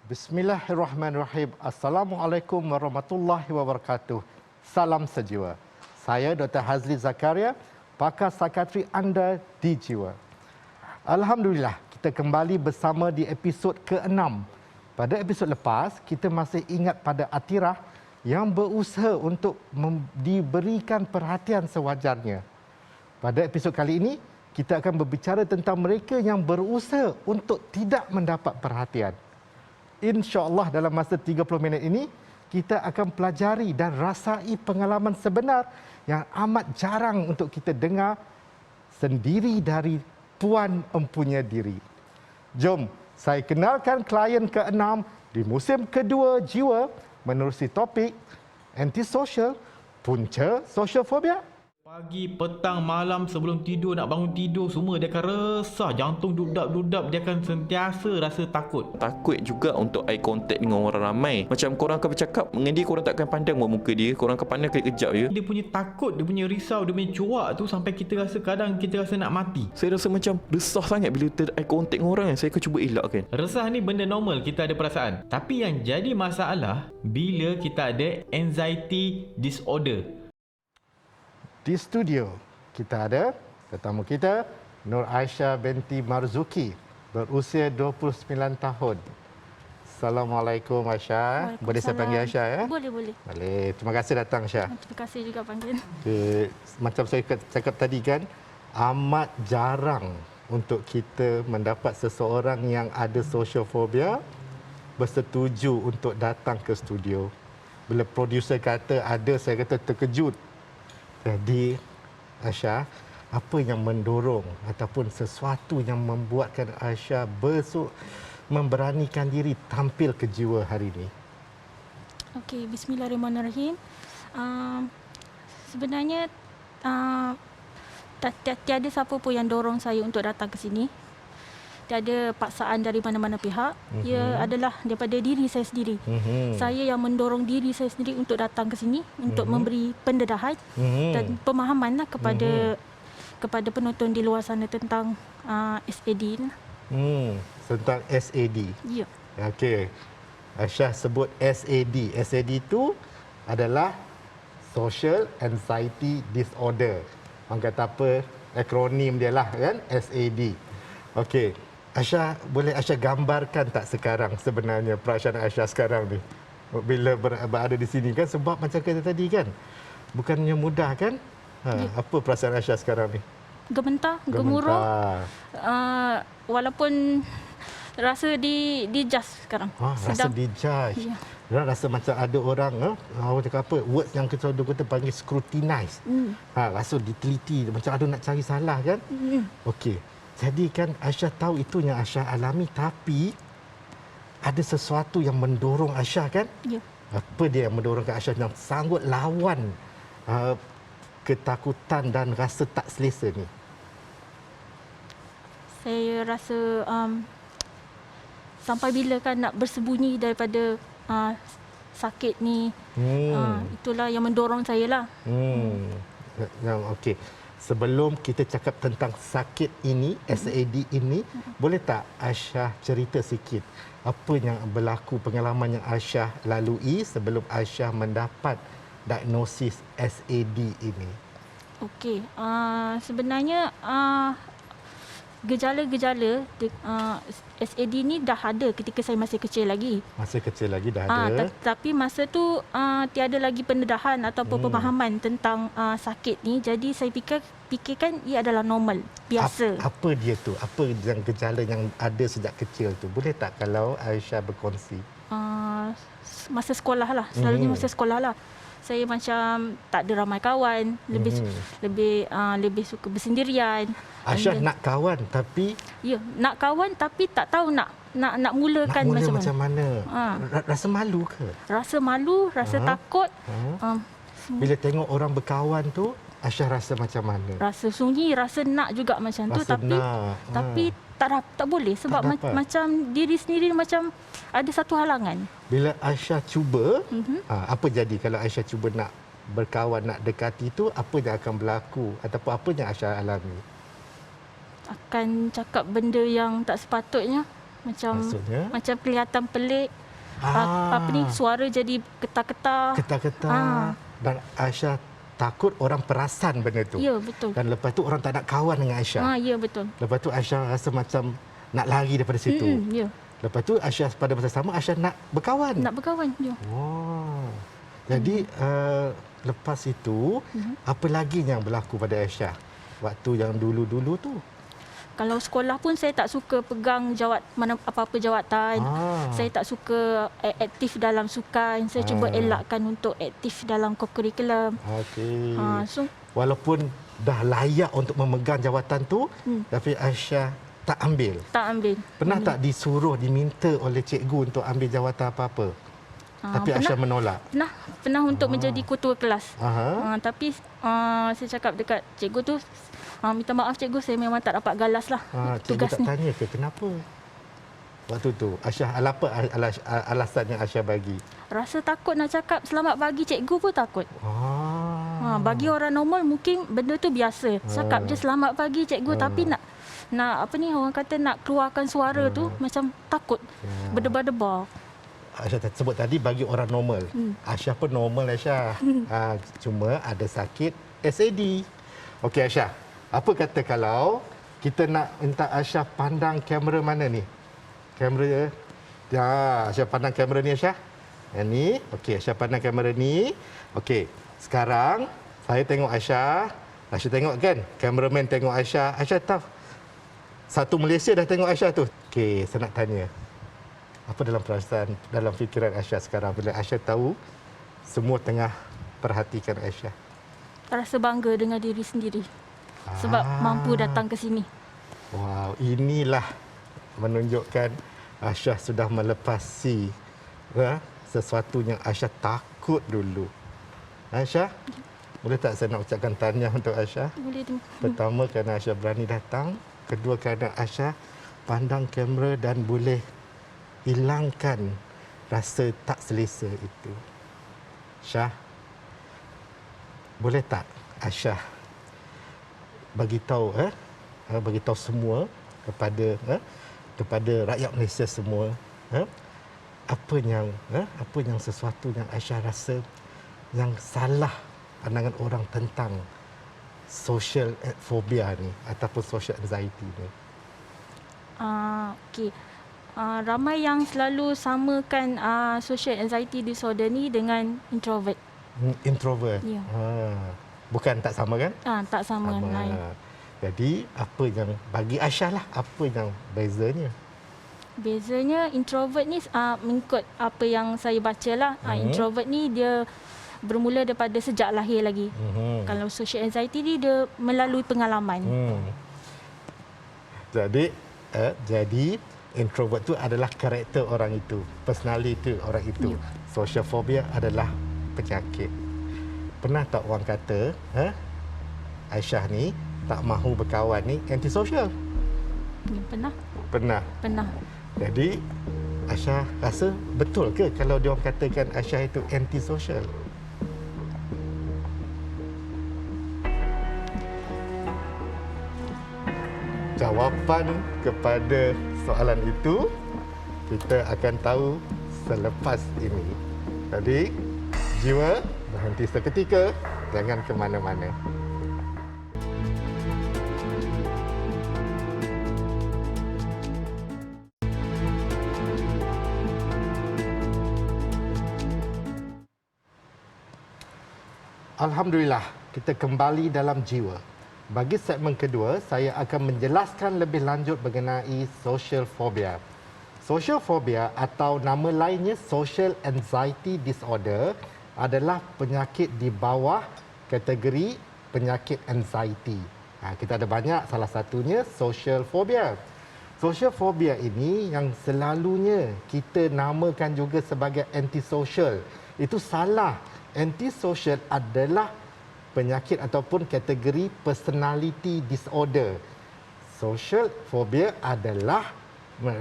Bismillahirrahmanirrahim. Assalamualaikum warahmatullahi wabarakatuh. Salam sejiwa. Saya Dr. Hazli Zakaria, pakar psikiatri anda di Jiwa. Alhamdulillah, kita kembali bersama di episod ke-6. Pada episod lepas, kita masih ingat pada Atirah yang berusaha untuk diberikan perhatian sewajarnya. Pada episod kali ini, kita akan berbicara tentang mereka yang berusaha untuk tidak mendapat perhatian. InsyaAllah dalam masa 30 minit ini, kita akan pelajari dan rasai pengalaman sebenar yang amat jarang untuk kita dengar sendiri dari Puan Empunya Diri. Jom, saya kenalkan klien ke-6 di musim kedua Jiwa menerusi topik antisocial, punca social phobia. Pagi, petang, malam, sebelum tidur, nak bangun tidur, semua dia akan resah. Jantung dudap-dudap, dia akan sentiasa rasa takut. Takut juga untuk eye contact dengan orang ramai. Macam korang akan bercakap dengan dia, korang takkan pandang muka dia. Korang akan pandang kejap je. Dia punya takut, dia punya risau, dia punya cuak tu sampai kita rasa kadang kita rasa nak mati. Saya rasa macam resah sangat bila eye contact dengan orang. Saya akan cuba elakkan. Resah ni benda normal, kita ada perasaan. Tapi yang jadi masalah bila kita ada anxiety disorder. Di studio, kita ada tetamu kita, Nur Aisyah binti Marzuki, berusia 29 tahun. Assalamualaikum Aisyah. Boleh saya panggil Aisyah ya? Boleh. Boleh. Terima kasih datang Aisyah. Terima kasih juga panggil. Okay. Macam saya cakap tadi kan, amat jarang untuk kita mendapat seseorang yang ada social phobia bersetuju untuk datang ke studio. Bila producer kata ada, saya kata terkejut. Jadi, Aisyah, apa yang mendorong ataupun sesuatu yang membuatkan Aisyah memberanikan diri tampil ke Jiwa hari ini? Okey, bismillahirrahmanirrahim. Sebenarnya tiada siapa pun yang dorong saya untuk datang ke sini. Tiada paksaan dari mana-mana pihak. Ia adalah daripada diri saya sendiri. Saya yang mendorong diri saya sendiri untuk datang ke sini untuk memberi pendedahan dan pemahaman kepada penonton di luar sana tentang SAD. Tentang SAD. Ya. Okey. Aisyah sebut SAD. SAD itu adalah Social Anxiety Disorder. Orang kata apa? Akronim dia lah kan? SAD. Okey. Aisyah, boleh Aisyah gambarkan tak sekarang sebenarnya perasaan Aisyah sekarang ni bila berada di sini kan, sebab macam kata tadi kan, bukannya mudah kan? Apa perasaan Aisyah sekarang ni? Gementar, gemuruh. Walaupun rasa dijudge sekarang. Rasa dijudge. Ya. Rasa macam ada orang, orang cakap apa, words yang kita kata panggil scrutinize. Rasa diteliti, macam ada nak cari salah kan? Okey. Jadi kan Aisyah tahu itu yang Aisyah alami, tapi ada sesuatu yang mendorong Aisyah kan? Ya. Apa dia yang mendorongkan Aisyah yang sanggup lawan ketakutan dan rasa tak selesa ni? Saya rasa sampai bila kan nak bersembunyi daripada sakit ni. Itulah yang mendorong saya lah. Okey. Sebelum kita cakap tentang sakit ini, SAD ini, boleh tak Aisyah cerita sikit apa yang berlaku, pengalaman yang Aisyah lalui sebelum Aisyah mendapat diagnosis SAD ini? Okey, sebenarnya gejala-gejala SAD ni dah ada ketika saya masih kecil lagi. Masih kecil lagi dah ada. Tapi masa tu tiada lagi pendedahan ataupun pemahaman tentang sakit ni. Jadi saya fikirkan ia adalah normal, biasa. Apa dia tu? Apa yang gejala yang ada sejak kecil tu? Boleh tak kalau Aisyah berkongsi? Masa sekolah lah, selalunya masa sekolah lah. Saya macam tak ada ramai kawan, lebih suka bersendirian. Aisyah nak kawan tapi nak kawan tapi tak tahu nak mulakan macam mana. Rasa malu ke? Rasa malu, rasa takut. Bila tengok orang berkawan tu, Aisyah rasa macam mana? Rasa sunyi, rasa nak juga macam tu, tapi tak boleh sebab macam diri sendiri macam ada satu halangan. Bila Aisyah cuba, apa jadi kalau Aisyah cuba nak berkawan, nak dekati tu, apa yang akan berlaku ataupun apa yang Aisyah alami? Akan cakap benda yang tak sepatutnya. Maksudnya? Macam kelihatan pelik. Suara jadi getar-getar. Ketar-ketar. Dan Aisyah takut orang perasan benda tu. Ya, betul. Dan lepas tu orang tak nak kawan dengan Aisyah. Ya, betul. Lepas tu Aisyah rasa macam nak lari daripada situ. Ya. Lepas tu Aisyah pada masa sama Aisyah nak berkawan. Nak berkawan. Ya. Wow. Jadi lepas itu apa lagi yang berlaku pada Aisyah waktu yang dulu-dulu tu? Kalau sekolah pun saya tak suka pegang apa-apa jawatan. Saya tak suka aktif dalam sukan. Saya cuba elakkan untuk aktif dalam co-curriculum. Okey. So Walaupun dah layak untuk memegang jawatan tu, tapi Aisyah tak ambil. tak ambil. Pernah tak disuruh, diminta oleh cikgu untuk ambil jawatan apa-apa? Tapi Aisyah menolak. Pernah untuk menjadi ketua kelas. Tapi saya cakap dekat cikgu tu, minta maaf cikgu, saya memang tak dapat galas lah Cikgu tugas tak ni. tanya ke kenapa? Waktu tu Aisyah apa alasan yang Aisyah bagi? Rasa takut nak cakap selamat pagi, cikgu pun takut. Bagi orang normal mungkin benda tu biasa. Cakap je selamat pagi cikgu, tapi nak orang kata nak keluarkan suara tu macam takut. Berdebar-debar. Aisyah sebut tadi bagi orang normal. Aisyah pun normal Aisyah. Cuma ada sakit SAD. Okey Aisyah, apa kata kalau kita nak minta Aisyah pandang kamera mana ni? Kamera. Ya, Aisyah pandang kamera ni Aisyah. Yang ni. Okey, Aisyah pandang kamera ni. Okey, sekarang saya tengok Aisyah. Aisyah tengok kan? Kameraman tengok Aisyah. Aisyah tahu. Satu Malaysia dah tengok Aisyah tu. Okey, saya nak tanya. Apa dalam perasaan, dalam fikiran Aisyah sekarang bila Aisyah tahu semua tengah perhatikan Aisyah? Rasa bangga dengan diri sendiri. Sebab mampu datang ke sini. Wow, inilah menunjukkan Aisyah sudah melepasi sesuatu yang Aisyah takut dulu. Aisyah, boleh tak saya nak ucapkan tahniah untuk Aisyah? Boleh tu. Pertama kerana Aisyah berani datang. Kedua kerana Aisyah pandang kamera dan boleh hilangkan rasa tak selesa itu. Syah, boleh tak Aisyah bagi tahu semua kepada rakyat Malaysia semua apa yang sesuatu yang Aisyah rasa yang salah pandangan orang tentang social phobia ni ataupun social anxiety ni. Okey. Ramai yang selalu samakan social anxiety disorder ni dengan introvert. Introvert. Ya. Bukan tak sama kan? Tak sama. Jadi apa yang bagi Aisyah lah, apa yang bezanya? Bezanya introvert ni mengikut apa yang saya baca lah. Introvert ni dia bermula daripada sejak lahir lagi. Kalau social anxiety ni dia melalui pengalaman. Jadi introvert tu adalah karakter orang itu, personality orang itu. Social phobia adalah penyakit. Pernah tak orang kata Aisyah ni tak mahu berkawan ni antisocial? Pernah. Pernah. Jadi Aisyah rasa betul ke kalau dia orang katakan Aisyah itu antisocial? Jawapan kepada soalan itu kita akan tahu selepas ini. Jadi, jiwa berhenti seketika, jangan ke mana-mana. Alhamdulillah, kita kembali dalam jiwa. Bagi segmen kedua, saya akan menjelaskan lebih lanjut mengenai social phobia. Social phobia atau nama lainnya social anxiety disorder adalah penyakit di bawah kategori penyakit anxiety. Kita ada banyak, salah satunya social phobia. Social phobia ini yang selalunya kita namakan juga sebagai antisocial. Itu salah. Antisocial adalah penyakit ataupun kategori personality disorder. Social phobia adalah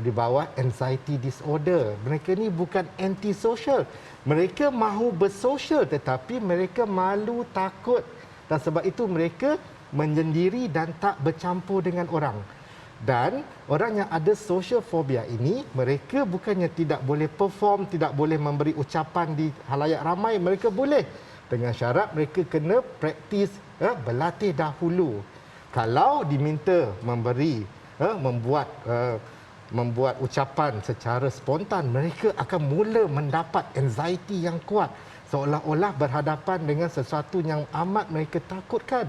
di bawah anxiety disorder. Mereka ni bukan antisocial. Mereka mahu bersosial tetapi mereka malu, takut dan sebab itu mereka menyendiri dan tak bercampur dengan orang. Dan orang yang ada social phobia ini, mereka bukannya tidak boleh perform, tidak boleh memberi ucapan di halayak ramai, mereka boleh. Dengan syarat mereka kena praktis, berlatih dahulu. Kalau diminta membuat ucapan secara spontan, mereka akan mula mendapat anxiety yang kuat. Seolah-olah berhadapan dengan sesuatu yang amat mereka takutkan.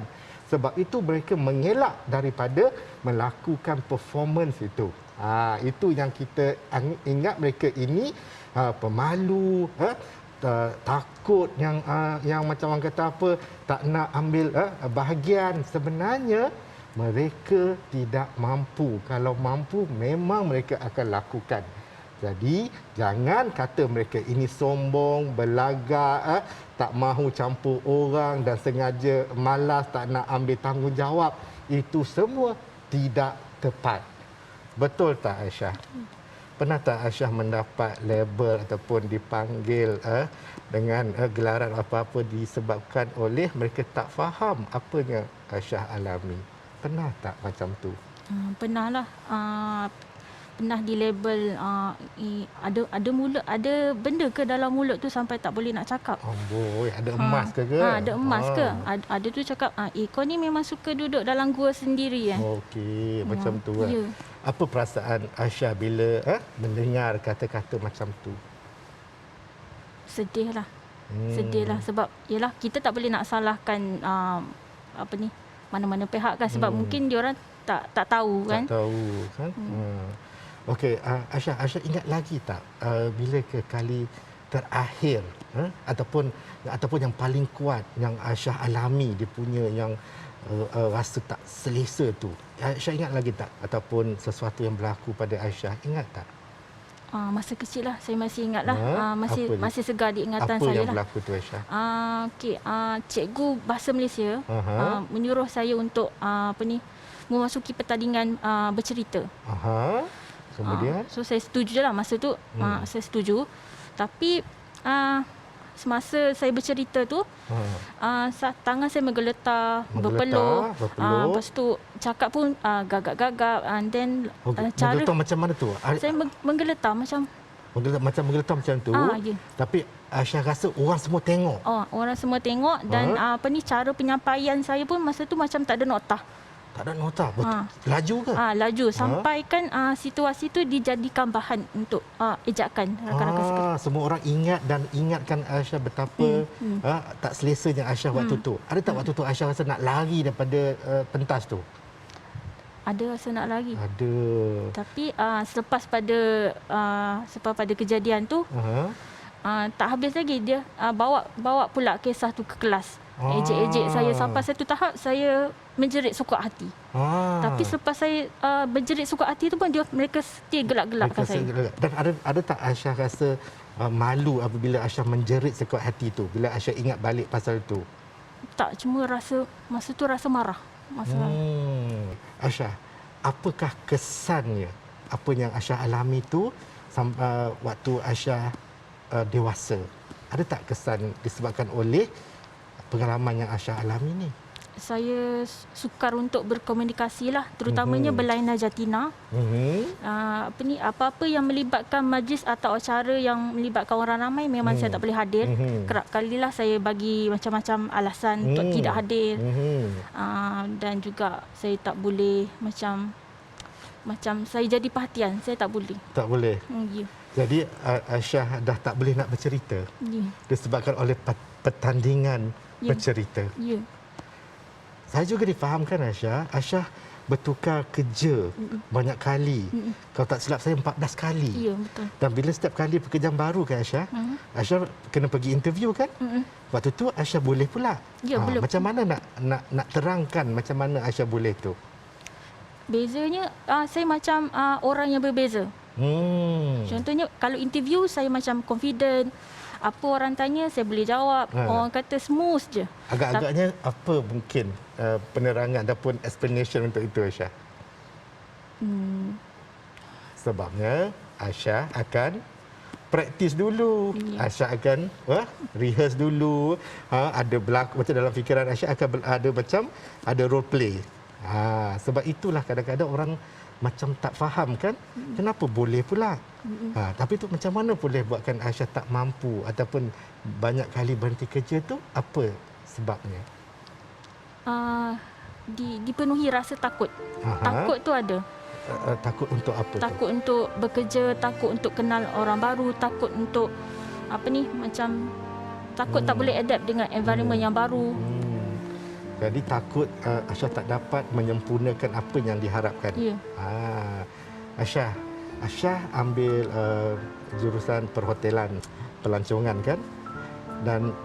Sebab itu mereka mengelak daripada melakukan performance itu. Itu yang kita ingat, mereka ini pemalu, takut, yang macam orang kata apa, tak nak ambil bahagian. Sebenarnya mereka tidak mampu. Kalau mampu, memang mereka akan lakukan. Jadi jangan kata mereka ini sombong, berlagak, tak mahu campur orang dan sengaja malas, tak nak ambil tanggungjawab. Itu semua tidak tepat. Betul tak, Aisyah? Pernah tak Aisyah mendapat label ataupun dipanggil dengan gelaran apa-apa disebabkan oleh mereka tak faham apa yang Aisyah alami? Pernah tak macam tu? Pernah lah. Pernah di label ada benda ke dalam mulut tu sampai tak boleh nak cakap. Amboi, ada emas ke? Ada emas ke? Ada tu cakap, kau ni memang suka duduk dalam gua sendiri . Okey, macam tu. Ya. Apa perasaan Aisyah bila mendengar kata-kata macam tu? Sedih lah. Sedih lah sebab yalah, kita tak boleh nak salahkan mana-mana pihak kan, sebab mungkin diorang tak tahu kan. Tak tahu kan. Okey, Aisyah ingat lagi tak bila ke kali terakhir ataupun yang paling kuat yang Aisyah alami, dia punya yang rasa tak selesa tu? Aisyah ingat lagi tak? Ataupun sesuatu yang berlaku pada Aisyah, ingat tak? Masa kecil lah, saya masih ingat lah. Masih segar di ingatan apa saya yang lah. berlaku tu, Aisyah? Cikgu Bahasa Malaysia menyuruh saya untuk memasuki pertandingan bercerita. Kemudian? So saya setuju lah masa tu. Saya setuju. Tapi semasa saya bercerita tu, tangan saya menggeletar, berpeluh. Lepas tu cakap pun gagap-gagap. And then cara menggeletar macam mana tu? saya menggeletar macam Menggeletar macam tu. Ya. Tapi Aisyah rasa orang semua tengok. Orang semua tengok. Dan cara penyampaian saya pun masa tu macam tak ada notah. Tak ada nota. Laju ke? Laju. Sampai kan situasi tu dijadikan bahan untuk ejakan rakan-rakan sekerja. Semua orang ingatkan Aisyah betapa tak selesanya Aisyah waktu tu. Ada tak waktu tu Aisyah rasa nak lari daripada pentas tu? Ada rasa nak lari. Ada. Tapi selepas pada kejadian tu, tak habis lagi, dia bawa pula kisah tu ke kelas. Ejek-ejek saya sampai satu tahap saya menjerit sukut hati. Tapi selepas saya menjerit sukut hati tu pun mereka still gelak-gelakkan saya. Dan ada tak Aisyah rasa malu apabila Aisyah menjerit sukut hati tu, bila Aisyah ingat balik pasal tu? Tak, cuma masa tu rasa marah. Aisyah, apakah kesannya apa yang Aisyah alami tu waktu Aisyah dewasa? Ada tak kesan disebabkan oleh pengalaman yang Aisyah alami ni? Saya sukar untuk berkomunikasi lah, terutamanya berlainan jatina. Apa-apa yang melibatkan majlis atau acara yang melibatkan orang ramai, memang saya tak boleh hadir. Kerap kalilah saya bagi macam-macam alasan untuk tidak hadir. Dan juga saya tak boleh macam saya jadi perhatian, saya tak boleh. Tak boleh. Ya. Jadi Aisyah dah tak boleh nak bercerita. Ya. Disebabkan oleh pertandingan bercerita. Ya. Saya juga difahamkan Aisyah bertukar kerja banyak kali. Kalau tak silap saya 14 kali. Ya, betul. Dan bila setiap kali pekerjaan baru kan Aisyah, Aisyah kena pergi interview kan? Waktu tu Aisyah boleh pula. Ya, boleh. Macam mana nak terangkan macam mana Aisyah boleh tu? Bezanya saya macam orang yang berbeza. Contohnya kalau interview saya macam confident. Apa orang tanya saya boleh jawab. Orang kata smooth je. Agak-agaknya apa mungkin penerangan ataupun explanation untuk itu Aisyah? Sebabnya Aisyah akan praktis dulu. Aisyah akan rehearse dulu. Ada berlaku macam dalam fikiran Aisyah akan ada role play. Sebab itulah kadang-kadang orang macam tak faham kan, kenapa boleh pula. Tapi tu macam mana boleh buatkan Aisyah tak mampu ataupun banyak kali berhenti kerja tu, apa sebabnya? Dipenuhi rasa takut. Takut tu ada. Takut untuk apa tu? Takut untuk bekerja, takut untuk kenal orang baru, takut untuk macam takut tak boleh adapt dengan environment yang baru. Jadi takut Aisyah tak dapat menyempurnakan apa yang diharapkan. Ya. Aisyah ambil jurusan perhotelan pelancongan kan? Dan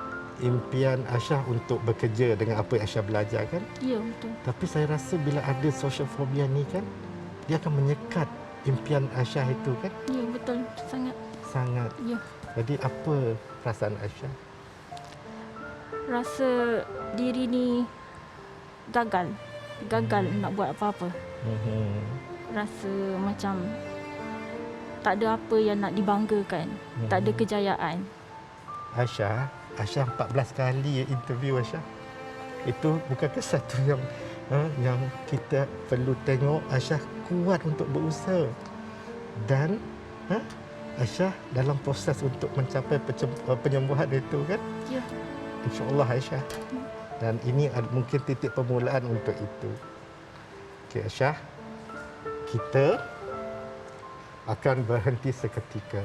impian Aisyah untuk bekerja dengan apa yang Aisyah belajar kan? Ya, betul. Tapi saya rasa bila ada social phobia ni kan, dia akan menyekat impian Aisyah itu kan? Ya, betul. Sangat. Ya. Jadi apa perasaan Aisyah? Rasa diri ni gagal nak buat apa-apa. Rasa macam tak ada apa yang nak dibanggakan. Tak ada kejayaan. Aisyah 14 kali interview Aisyah. Itu bukankah satu yang kita perlu tengok Aisyah kuat untuk berusaha. Dan Aisyah dalam proses untuk mencapai penyembuhan itu kan? Ya. InsyaAllah Aisyah. Dan ini mungkin titik permulaan untuk itu. Okey Aisyah, kita akan berhenti seketika.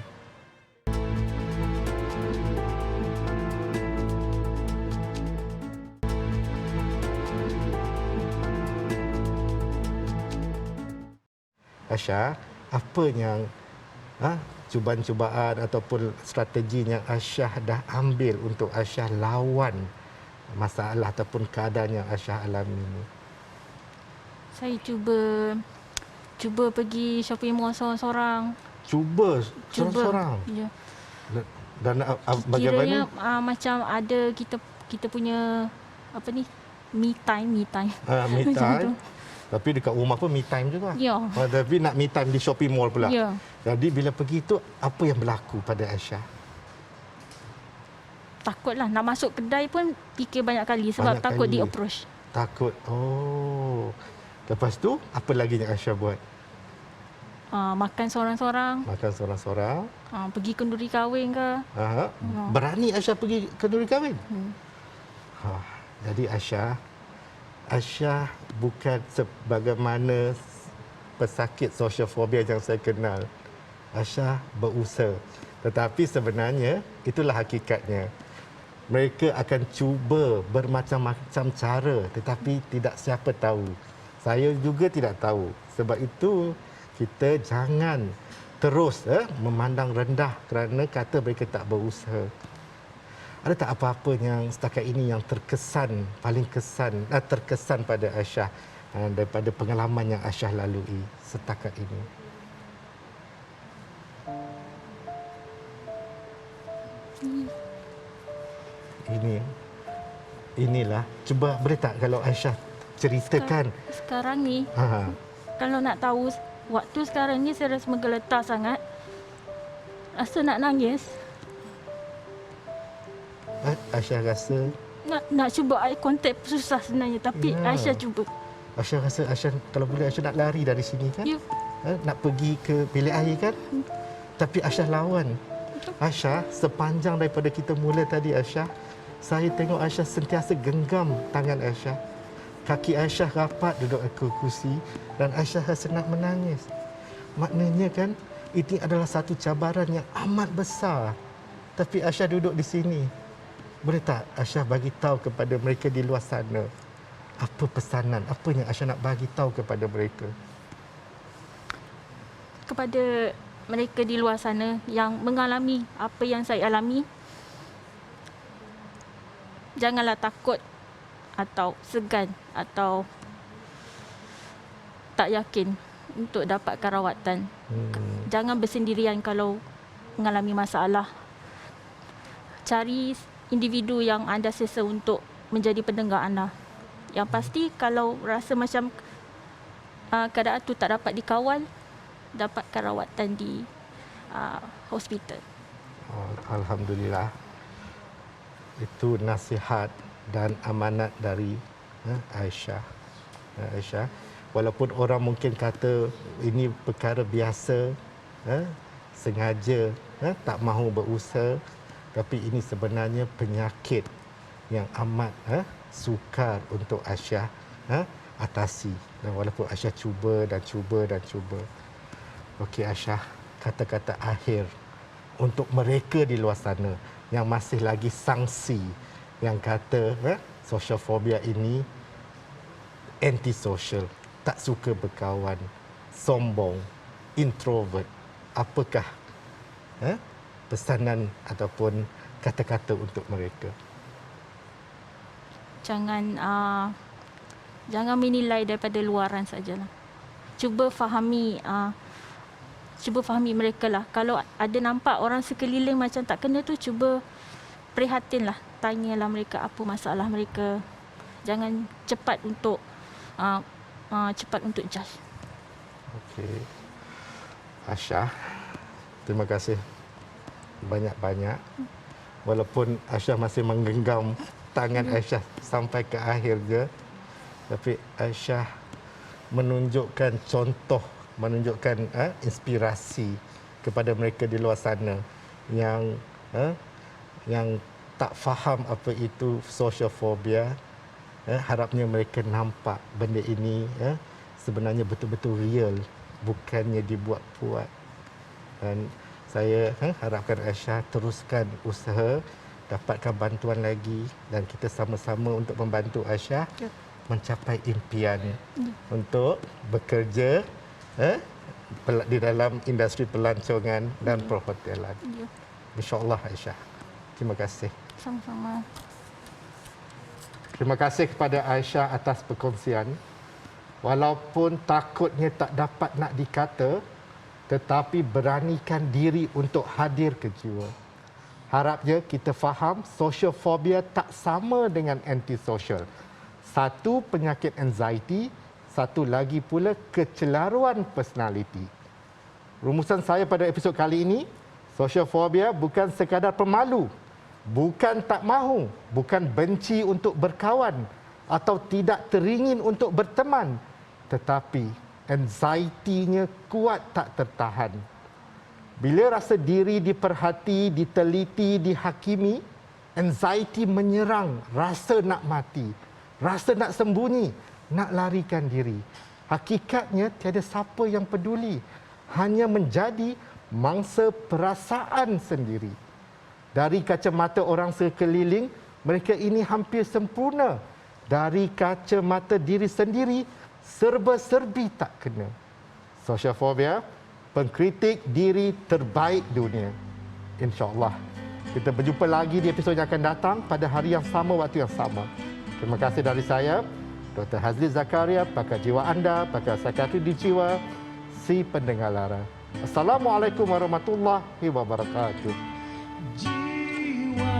Aisyah, apa yang cubaan-cubaan ataupun strategi yang Aisyah dah ambil untuk Aisyah lawan masalah ataupun keadaan yang Aisyah alami ini? Saya cuba pergi shopping mall seorang-seorang. Cuba seorang-seorang? Ya. Dan bagaimana? Kiranya macam ada kita punya me time. Me Macam time. tu. Tapi dekat rumah pun me time juga. Ya. Tapi nak me time di shopping mall pula. Ya. Jadi bila pergi tu, apa yang berlaku pada Aisyah? Takutlah nak masuk kedai pun fikir banyak kali sebab takut di approach. Takut. Oh. Lepas tu apa lagi yang Aisyah buat? Makan seorang-seorang. Makan seorang-seorang. Pergi kenduri kahwin ke. Berani Aisyah pergi kenduri kahwin? Jadi Aisyah bukan sebagaimana pesakit social phobia yang saya kenal. Aisyah berusaha. Tetapi sebenarnya itulah hakikatnya. Mereka akan cuba bermacam-macam cara tetapi tidak siapa tahu. Saya juga tidak tahu. Sebab itu kita jangan terus memandang rendah kerana kata mereka tak berusaha. Ada tak apa-apa yang setakat ini yang paling terkesan pada Aisyah daripada pengalaman yang Aisyah lalui setakat ini? Inilah. Cuba boleh tak kalau Aisyah ceritakan. Sekarang ni, kalau nak tahu, waktu sekarang ni saya rasa menggeletar sangat. Rasa nak nangis. Aisyah rasa nak cuba eye contact susah sebenarnya, tapi Aisyah cuba. Aisyah rasa kalau boleh Aisyah nak lari dari sini kan? Ya. Nak pergi ke bilik air kan? Tapi Aisyah lawan. Aisyah, sepanjang daripada kita mula tadi Aisyah, saya tengok Aisyah sentiasa genggam tangan Aisyah. Kaki Aisyah rapat duduk ke kursi dan Aisyah rasa nak menangis. Maknanya kan, ini adalah satu cabaran yang amat besar. Tapi Aisyah duduk di sini. Boleh tak Aisyah bagi tahu kepada mereka di luar sana apa pesanan, apa yang Aisyah nak bagi tahu kepada mereka? Kepada mereka di luar sana yang mengalami apa yang saya alami, janganlah takut atau segan atau tak yakin untuk dapatkan rawatan. Jangan bersendirian kalau mengalami masalah. Cari individu yang anda selesa untuk menjadi pendengar anda. Yang pasti kalau rasa macam keadaan tu tak dapat dikawal, dapatkan rawatan di hospital. Alhamdulillah. Itu nasihat dan amanat dari Aisyah. Aisyah. Walaupun orang mungkin kata ini perkara biasa, sengaja tak mahu berusaha, tapi ini sebenarnya penyakit yang amat sukar untuk Aisyah atasi. Dan walaupun Aisyah cuba dan cuba dan cuba. Okey Aisyah, kata-kata akhir untuk mereka di luar sana yang masih lagi sangsi yang kata social phobia ini antisocial, tak suka berkawan, sombong, introvert. Apakah pesanan ataupun kata-kata untuk mereka? Jangan menilai daripada luaran sajalah. Cuba fahami mereka lah. Kalau ada nampak orang sekeliling macam tak kena tu, cuba prihatinlah, tanyalah mereka apa masalah mereka. Jangan cepat untuk judge. Okey. Aisyah, terima kasih banyak-banyak. Walaupun Aisyah masih menggenggam tangan Aisyah sampai ke akhir je, tapi Aisyah menunjukkan contoh, menunjukkan inspirasi kepada mereka di luar sana yang tak faham apa itu social phobia. Harapnya mereka nampak benda ini sebenarnya betul-betul real, bukannya dibuat-buat. Dan saya harapkan Aisyah teruskan usaha, dapatkan bantuan lagi, dan kita sama-sama untuk membantu Aisyah mencapai impian untuk bekerja di dalam industri pelancongan dan perhotelan. InsyaAllah Aisyah. Terima kasih. Sama-sama. Terima kasih kepada Aisyah atas perkongsian. Walaupun takutnya tak dapat nak dikata, tetapi beranikan diri untuk hadir ke jiwa. Harapnya kita faham social phobia tak sama dengan antisocial. Satu penyakit anxiety, satu lagi pula kecelaruan personality. Rumusan saya pada episod kali ini, social phobia bukan sekadar pemalu, bukan tak mahu, bukan benci untuk berkawan atau tidak teringin untuk berteman, tetapi anxiety-nya kuat tak tertahan. Bila rasa diri diperhati, diteliti, dihakimi, anxiety menyerang, rasa nak mati, rasa nak sembunyi, nak larikan diri. Hakikatnya tiada siapa yang peduli, hanya menjadi mangsa perasaan sendiri. Dari kacamata orang sekeliling, mereka ini hampir sempurna. Dari kacamata diri sendiri, serba-serbi tak kena. Social phobia, pengkritik diri terbaik dunia. InsyaAllah. Kita berjumpa lagi di episod yang akan datang pada hari yang sama, waktu yang sama. Terima kasih dari saya, Dr. Hazli Zakaria, pakar jiwa anda, pakar psikiatri di jiwa, si pendengar lara. Assalamualaikum warahmatullahi wabarakatuh. Jiwa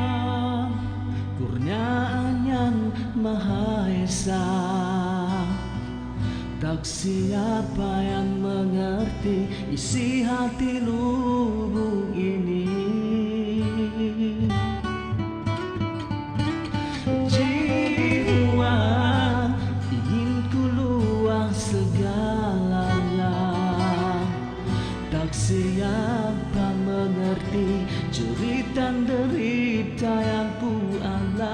kurniaan yang Maha Esa, tak siapa yang mengerti isi hati lubuk ini. Jiwa ingin ku luah segalanya, tak siapa mengerti cerita derita yang ku alami.